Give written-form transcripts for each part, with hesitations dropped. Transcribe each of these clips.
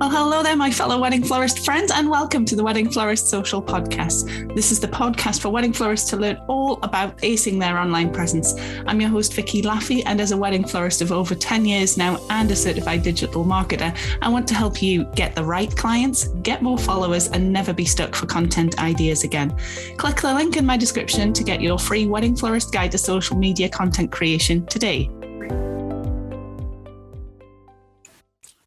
Well, hello there, my fellow Wedding Florist friends, and welcome to the Wedding Florist Social Podcast. This is the podcast for wedding florists to learn all about acing their online presence. I'm your host, Vicky Laffey, and as a wedding florist of over 10 years now and a certified digital marketer, I want to help you get the right clients, get more followers, and never be stuck for content ideas again. Click the link in my description to get your free Wedding Florist Guide to Social Media Content Creation today.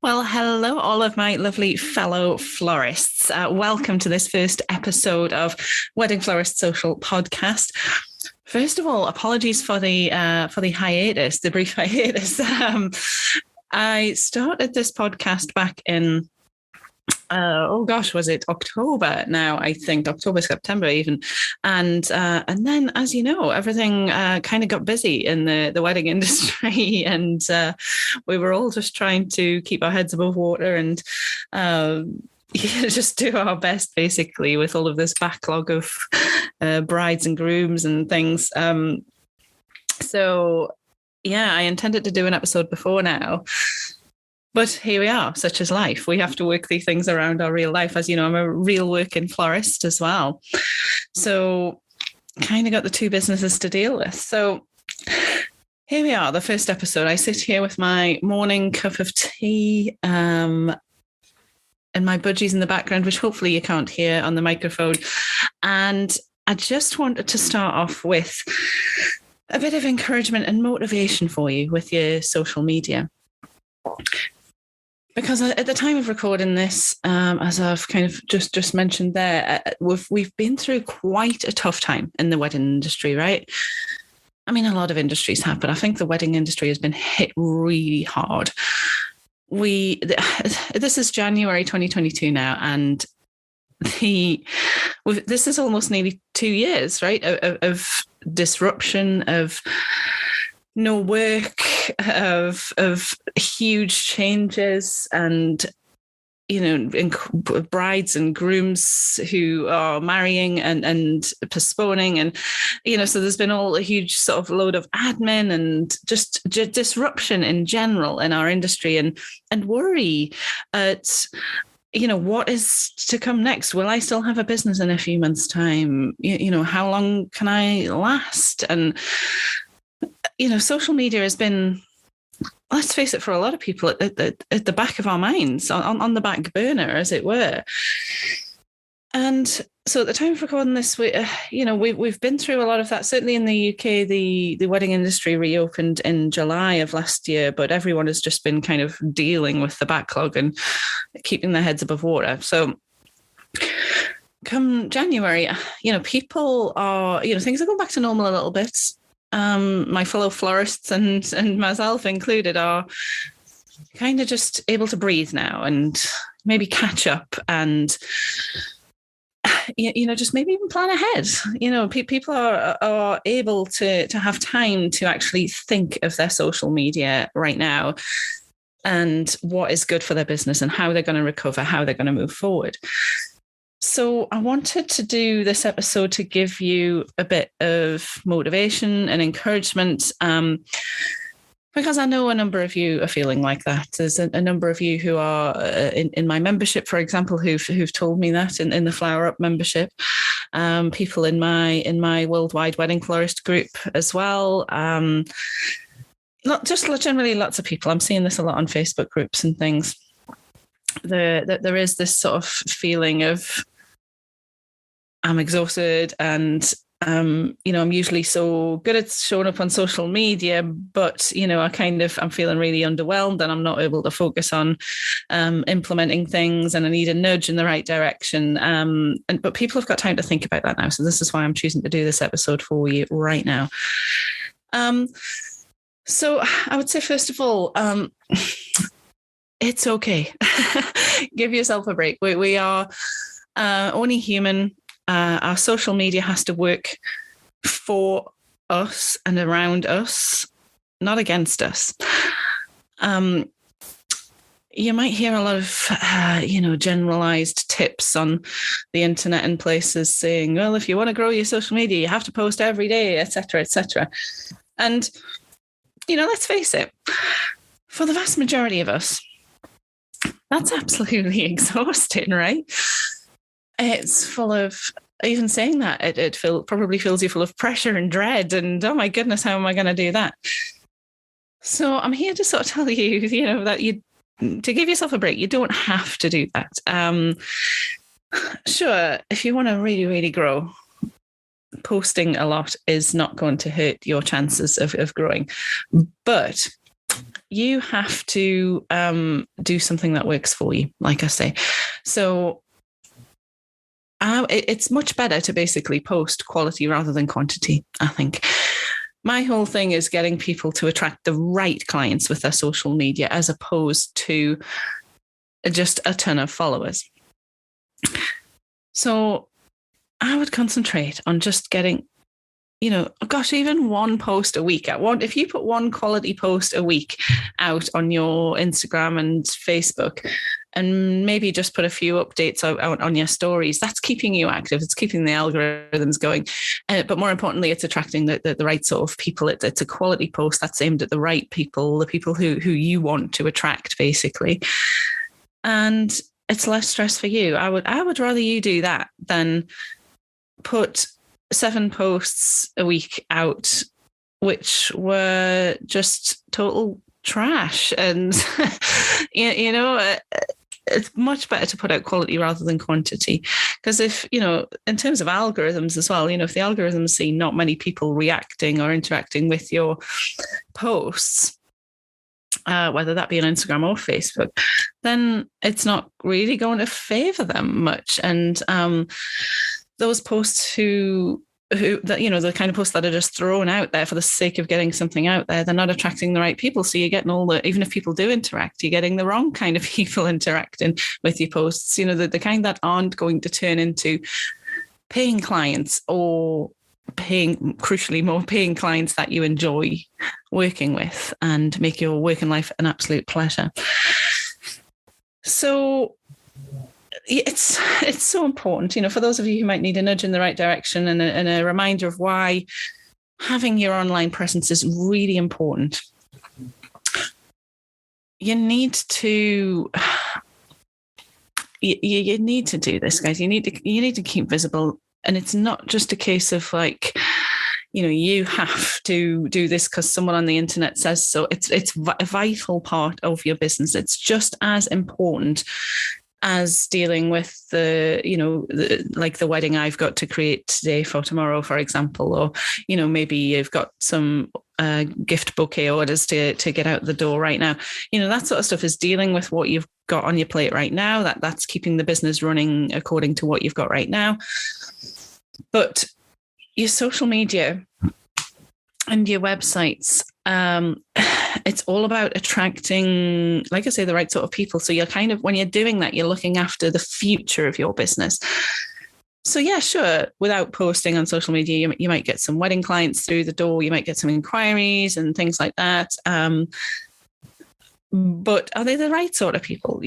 Well, hello, all of my lovely fellow florists. Welcome to this first episode of Wedding Florist Social Podcast. First of all, apologies for the hiatus, the brief hiatus. I started this podcast back in was it October now? I think October, September even. And then, as you know, everything kind of got busy in the wedding industry, and we were all just trying to keep our heads above water and just do our best, basically, with all of this backlog of brides and grooms and things. So, I intended to do an episode before now. But here we are, such is life. We have to work these things around our real life. As you know, I'm a real working florist as well. So kind of got the two businesses to deal with. So here we are, the first episode. I sit here with my morning cup of tea and my budgies in the background, which hopefully you can't hear on the microphone. And I just wanted to start off with a bit of encouragement and motivation for you with your social media. Because at the time of recording this, as I've kind of just mentioned there, we've been through quite a tough time in the wedding industry, right? I mean, a lot of industries have, but I think the wedding industry has been hit really hard. This is January 2022 now, and this is almost nearly 2 years, right, of disruption, of no work, of huge changes, and brides and grooms who are marrying and postponing, and so there's been a huge sort of load of admin and just disruption in general in our industry, and worry at what is to come next. Will I still have a business in a few months' time? How long can I last? And social media has been, let's face it, for a lot of people at the back of our minds, on the back burner, as it were. And so at the time of recording this, we've been through a lot of that. Certainly in the UK, the wedding industry reopened in July of last year, but everyone has just been kind of dealing with the backlog and keeping their heads above water. So come January, people are, things are going back to normal a little bit. My fellow florists and myself included are kind of just able to breathe now and maybe catch up and, just maybe even plan ahead. People are able to have time to actually think of their social media right now and what is good for their business and how they're going to recover, how they're going to move forward. So I wanted to do this episode to give you a bit of motivation and encouragement, because I know a number of you are feeling like that. There's a number of you who are in my membership, for example, who've told me that in the Flower Up membership. People in my worldwide wedding florist group as well. Not just generally lots of people. I'm seeing this a lot on Facebook groups and things. There is this sort of feeling of I'm exhausted and I'm usually so good at showing up on social media, but I'm feeling really underwhelmed and I'm not able to focus on implementing things, and I need a nudge in the right direction. But people have got time to think about that now, so this is why I'm choosing to do this episode for you right now. So I would say, first of all, it's okay. Give yourself a break. We are only human. Our social media has to work for us and around us, not against us. You might hear a lot of, generalized tips on the internet and places saying, well, if you want to grow your social media, you have to post every day, et cetera, et cetera. And, let's face it, for the vast majority of us, That's absolutely exhausting, right? It's full of, even saying that, it probably fills you full of pressure and dread. And oh my goodness, how am I going to do that? So I'm here to sort of tell you, that to give yourself a break. You don't have to do that. Sure, if you want to really, really grow, posting a lot is not going to hurt your chances of growing. But you have to do something that works for you, like I say. So it's much better to basically post quality rather than quantity, I think. My whole thing is getting people to attract the right clients with their social media as opposed to just a ton of followers. So I would concentrate on just getting, even one post a week. If you put one quality post a week out on your Instagram and Facebook, and maybe just put a few updates out on your stories, that's keeping you active. It's keeping the algorithms going. But more importantly, it's attracting the right sort of people. It's a quality post that's aimed at the right people, the people who you want to attract, basically. And it's less stress for you. I would rather you do that than put 7 posts a week out, which were just total trash. And, it's much better to put out quality rather than quantity. Because if, in terms of algorithms as well, if the algorithms see not many people reacting or interacting with your posts, whether that be on Instagram or Facebook, then it's not really going to favor them much. And those posts the kind of posts that are just thrown out there for the sake of getting something out there, they're not attracting the right people. So you're getting even if people do interact, you're getting the wrong kind of people interacting with your posts, the kind that aren't going to turn into paying clients or crucially more paying clients that you enjoy working with and make your working life an absolute pleasure. So it's so important, for those of you who might need a nudge in the right direction and a reminder of why having your online presence is really important. You need to do this, guys. You need to keep visible, and it's not just a case of like, you have to do this because someone on the internet says so. It's a vital part of your business. It's just as important as dealing with the wedding I've got to create today for tomorrow, for example, or, maybe you've got some gift bouquet orders to get out the door right now. That sort of stuff is dealing with what you've got on your plate right now. That's keeping the business running according to what you've got right now. But your social media and your websites, it's all about attracting, like I say, the right sort of people. So you're kind of, when you're doing that, you're looking after the future of your business. So yeah, sure, without posting on social media, you might get some wedding clients through the door. You might get some inquiries and things like that. But are they the right sort of people?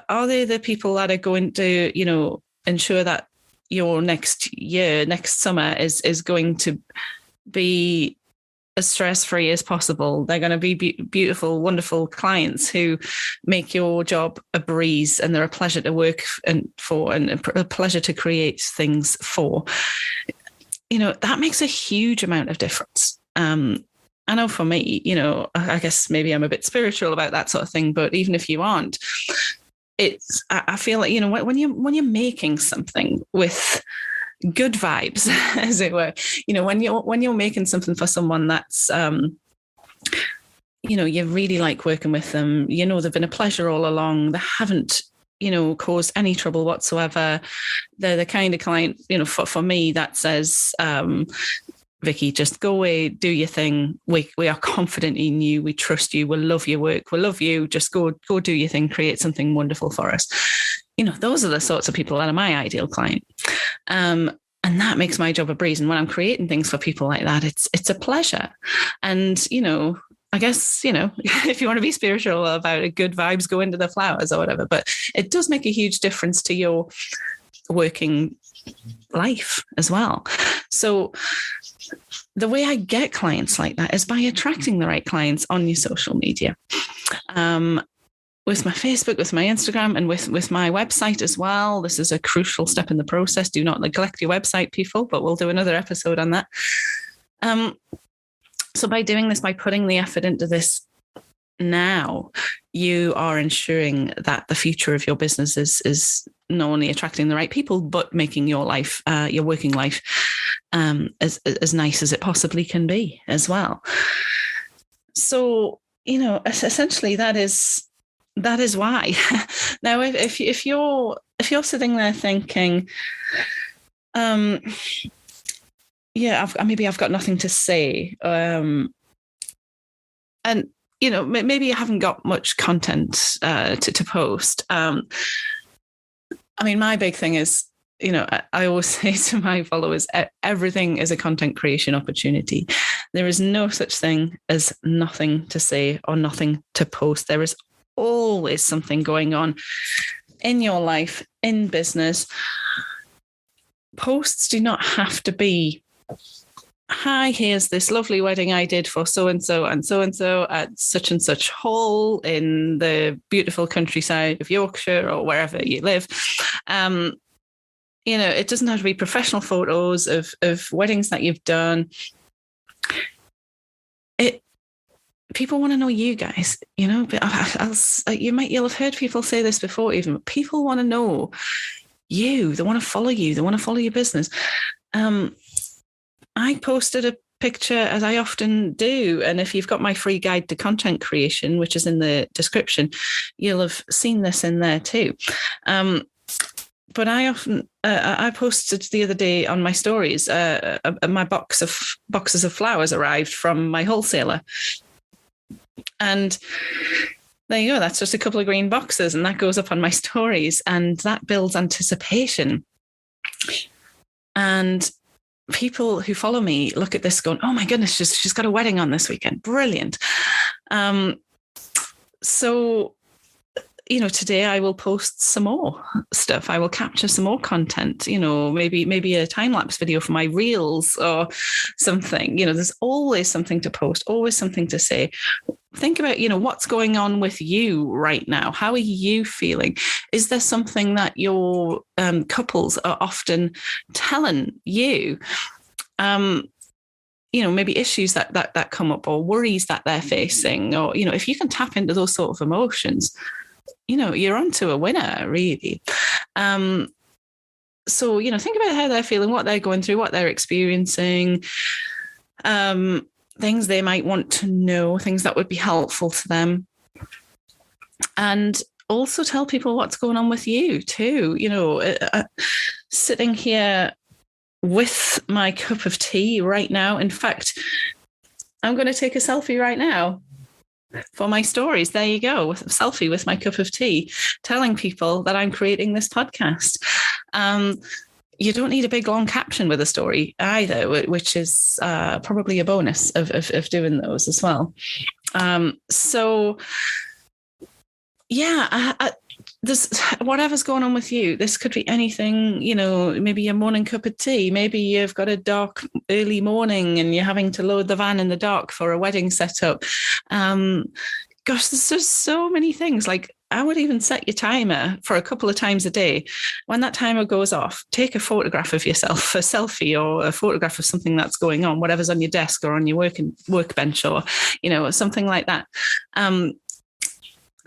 Are they the people that are going to, ensure that your next summer is going to be as stress-free as possible? They're going to be beautiful, wonderful clients who make your job a breeze, and they're a pleasure to work for and a pleasure to create things for. That makes a huge amount of difference. I know for me, I guess maybe I'm a bit spiritual about that sort of thing, but even if you aren't, I feel like, when you're making something with good vibes, as it were, when you're making something for someone that's, you really like working with them, they've been a pleasure all along. They haven't, caused any trouble whatsoever. They're the kind of client, for me that says, Vicky, just go away, do your thing. We are confident in you. We trust you. We'll love your work. We'll love you. Just go do your thing. Create something wonderful for us. Those are the sorts of people that are my ideal client. And that makes my job a breeze. And when I'm creating things for people like that, it's a pleasure. And, I guess, if you want to be spiritual about it, good vibes go into the flowers or whatever. But it does make a huge difference to your working life as well. So the way I get clients like that is by attracting the right clients on your social media. with my Facebook, with my Instagram, and with my website as well. This is a crucial step in the process. Do not neglect your website, people, but we'll do another episode on that. So by doing this, by putting the effort into this now, you are ensuring that the future of your business is not only attracting the right people, but making your life, your working life, as nice as it possibly can be as well. So, essentially that is why. Now, if you're sitting there thinking, maybe I've got nothing to say, and maybe you haven't got much content to post. My big thing is, I always say to my followers, everything is a content creation opportunity. There is no such thing as nothing to say or nothing to post. There is always something going on in your life, in business. Posts do not have to be, hi, here's this lovely wedding I did for so-and-so and so-and-so at such and such hall in the beautiful countryside of Yorkshire or wherever you live. It doesn't have to be professional photos of weddings that you've done. People want to know you guys, but you'll have heard people say this before even. People want to know you. They want to follow you. They want to follow your business. I posted a picture, as I often do, and if you've got my free guide to content creation, which is in the description, you'll have seen this in there too. But I posted the other day on my stories, my boxes of flowers arrived from my wholesaler. And there you go. That's just a couple of green boxes, and that goes up on my stories, and that builds anticipation. And people who follow me look at this going, oh my goodness, she's got a wedding on this weekend. Brilliant. So, today I will post some more stuff. I will capture some more content, maybe a time-lapse video for my reels or something. There's always something to post, always something to say. Think about, what's going on with you right now. How are you feeling? Is there something that your couples are often telling you? Maybe issues that come up or worries that they're facing, or, if you can tap into those sort of emotions, you're onto a winner, really. So, think about how they're feeling, what they're going through, what they're experiencing, things they might want to know, things that would be helpful to them. And also tell people what's going on with you too. Sitting here with my cup of tea right now. In fact, I'm going to take a selfie right now for my stories. There you go, with a selfie with my cup of tea, telling people that I'm creating this podcast. You don't need a big long caption with a story either, which is probably a bonus of doing those as well. So yeah, this, whatever's going on with you, this could be anything, maybe a morning cup of tea, maybe you've got a dark early morning and you're having to load the van in the dark for a wedding setup. Gosh, there's just so many things. Like, I would even set your timer for a couple of times a day. When that timer goes off, take a photograph of yourself, a selfie or a photograph of something that's going on, whatever's on your desk or on your workbench or, something like that.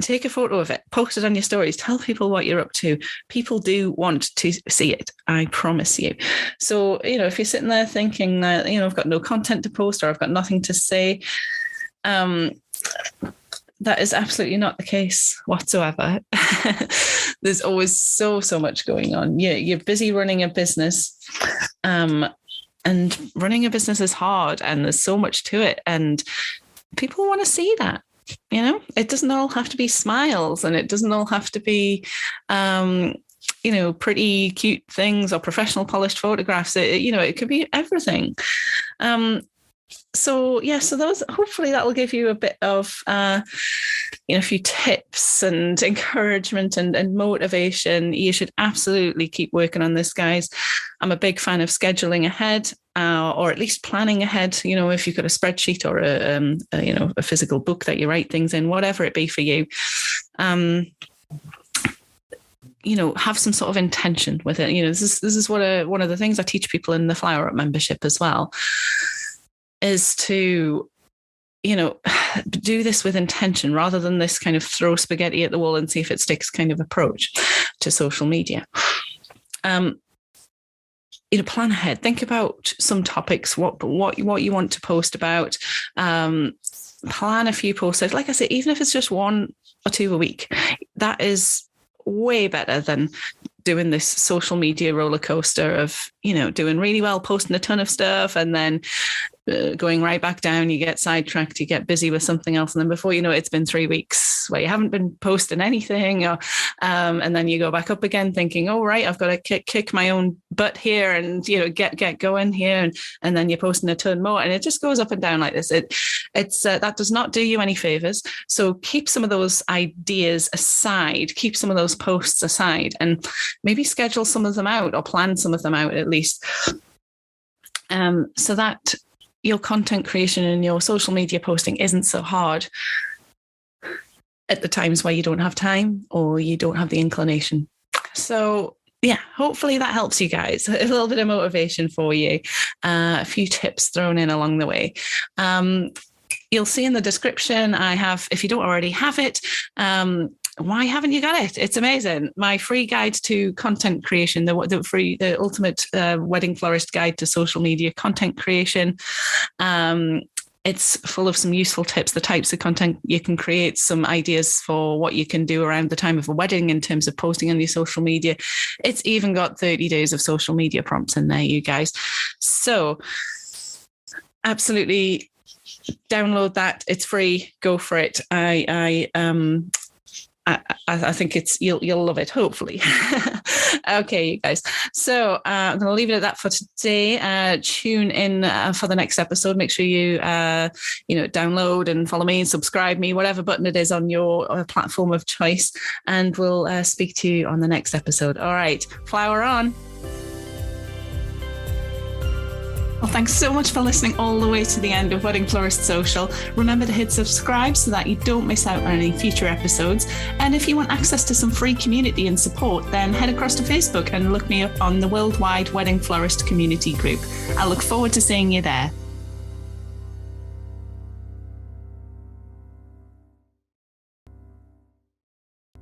Take a photo of it, post it on your stories, tell people what you're up to. People do want to see it, I promise you. So, if you're sitting there thinking that, I've got no content to post or I've got nothing to say, that is absolutely not the case whatsoever. There's always so much going on. You're busy running a business, and running a business is hard, and there's so much to it, and people want to see that. It doesn't all have to be smiles, and it doesn't all have to be, pretty cute things or professional polished photographs. It could be everything. So those, hopefully that will give you a bit of, a few tips and encouragement and motivation. You should absolutely keep working on this, guys. I'm a big fan of scheduling ahead. or at least planning ahead. If you've got a spreadsheet or a physical book that you write things in, whatever it be for you, have some sort of intention with it. This is what one of the things I teach people in the Flower Up membership as well, is to do this with intention rather than this kind of throw spaghetti at the wall and see if it sticks kind of approach to social media. Plan ahead. Think about some topics, what you want to post about. Plan a few posts. Like I say, even if it's just 1 or 2 a week, that is way better than doing this social media roller coaster of, doing really well, posting a ton of stuff, and then going right back down. You get sidetracked, you get busy with something else, and then before you know it, it's been 3 weeks where you haven't been posting anything, and then you go back up again thinking, oh right, I've got to kick my own butt here, and get going here, and then you're posting a ton more, and it just goes up and down like this. It's that does not do you any favors. So keep some of those ideas aside, keep some of those posts aside, and maybe schedule some of them out or plan some of them out at least, so that your content creation and your social media posting isn't so hard at the times where you don't have time or you don't have the inclination. So yeah, hopefully that helps you guys. A little bit of motivation for you, a few tips thrown in along the way. You'll see in the description, I have, if you don't already have it, why haven't you got it? It's amazing. My free guide to content creation, the ultimate Wedding Florist guide to social media content creation. It's full of some useful tips, the types of content you can create, some ideas for what you can do around the time of a wedding in terms of posting on your social media. It's even got 30 days of social media prompts in there, you guys. So absolutely download that. It's free. Go for it. I think you'll love it, hopefully. Okay, you guys. So I'm going to leave it at that for today. Tune in for the next episode. Make sure you download and follow me and subscribe me, whatever button it is on your platform of choice. And we'll speak to you on the next episode. All right, flower on. Well, thanks so much for listening all the way to the end of Wedding Florist Social. Remember to hit subscribe so that you don't miss out on any future episodes. And if you want access to some free community and support, then head across to Facebook and look me up on the Worldwide Wedding Florist Community Group. I look forward to seeing you there.